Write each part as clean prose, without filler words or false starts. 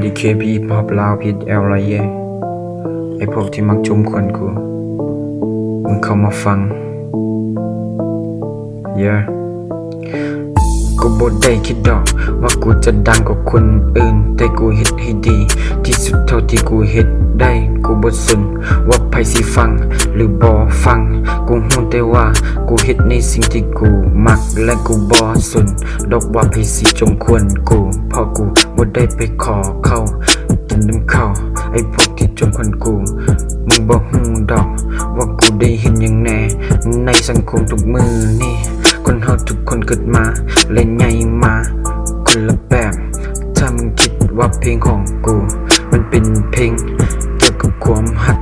DKP พอบลาวผิดแอลไรเย่ไอพวกที่มักจุ่มคนกูมึงเข้ามาฟังกูบ่ได้คิดดอกว่ากูจะดังกว่าคนอื่นแต่กูเฮ็ดให้ดีที่สุดเท่าที่กูเฮ็ดได้กูบ่สนว่าไผสิฟังหรือบ่ฟังกูรู้แต่ว่ากูเฮ็ดในสิ่งที่กูมักและกูบ่สนดอกว่าไผสิจงควรกูเพราะกูบ่ได้ไปขอเขากินน้ำเขาไอ้พวกที่จงควรกูมึงบ่ฮู้ดอกว่ากูได้เห็นอย่างแน่ในสังคมทุกมื้อนี้คนเฮาทุกคนเกิดมาและใหญ่มาคนละแบบถ้ามึงคิดว่าเพลงของกูมันเป็นเพลงเกี่ยวกับความหัก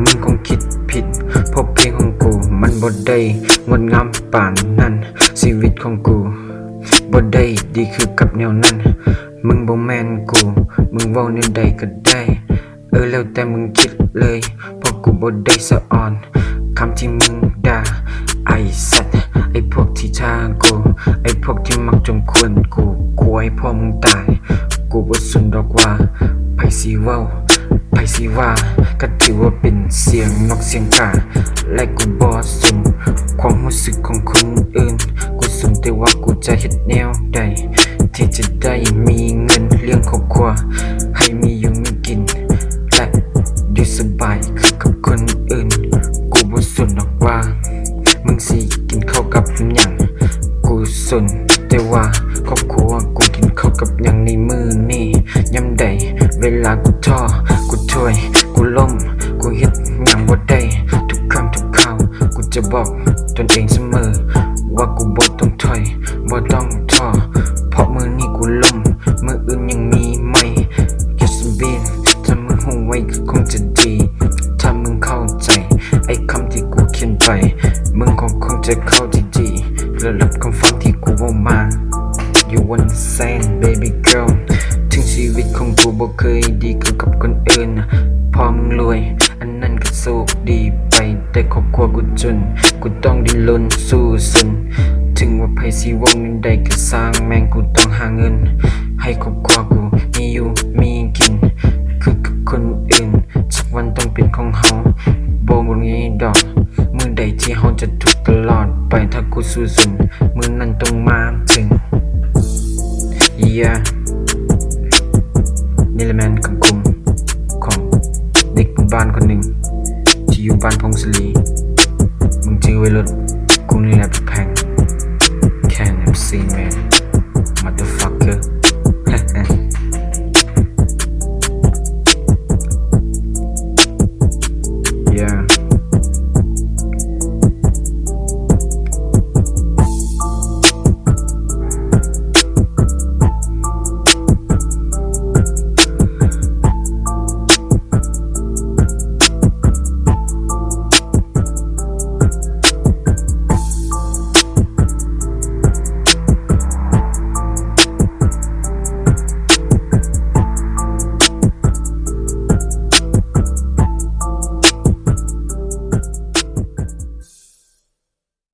มึงคงคิดผิดเพราะเพลงของกูมันบ่ได้งดงามปานนั้นชีวิตของกูบ่ได้ดีคือกับแนวนั้นมึงบ่แม่นกูมึงเว้าแนวใดก็ได้แล้วแต่มึงคิดเลยเพราะกูบ่ได้สะอ่อนคำที่มึงด่าไอ้สัตว์ไอ้พวกที่ช้ากูไอ้พวกที่มักจงควรกูกลัวให้พ่อมึงตายกูบ่สนดอกว่าไผสิเว้าไผสิว่าก็ถือว่าเป็นเสียงนกเสียงกาและกูบ่สนความรู้สึกของคนอื่นกูสนแต่ว่ากูจะเฮ็ดแนวใดที่จะได้มีเงินเลี้ยงครอบครัวให้มีอยู่มีกินและอยู่สบายคือกับคนอื่นกูบ่สนดอกว่ามึงสิกินข้าวกับหยังกูสนแต่ว่าครอบครัวกูกินข้าวกับหยังในมื้อนี้ยามใดเวลากูท้อกูถอยกูล้มกูเฮ็ดหยังบ่ได้ทุกคำทุกคราวกูจะบอกตนเองเสมอว่ากูบ่ต้องถอยบ่ต้องท้อเพราะมื้อนี้กูล้มมื้ออื่นยังมีใหม่ Just been ถ้ามึงฮู้ไว้ก็คงจะดีถ้ามึงเข้าใจไอ้คำที่กูเขียนไปมึงคงจะเข้าใจดีเพื่อรับคำฟังที่กูเว้ามา You wanna say baby girl ถึงชีวิตของกูบ่เคยดีคือกับคนอื่นพอมึงรวยอันนั้นก็โชคดีไปแต่ครอบครัวกูจนกูต้องดิ้นรนสู้สนถึงว่าไผสิวงใดก็สร้างแม่งกูต้องหาเงินให้ครอบครัวกูมีอยู่มีกินคือกับคนอื่นสักวันต้องเป็นของเฮาบ่งงี้ดอกมื้อใดที่เฮาจะทุกข์ตลอดไปถ้ากูสู้สนมื้อนั้นต้องมาถึงนี่แหละแมนคำคมของเด็กบ้านคนหนึ่งที่อยู่บ้านพงศลี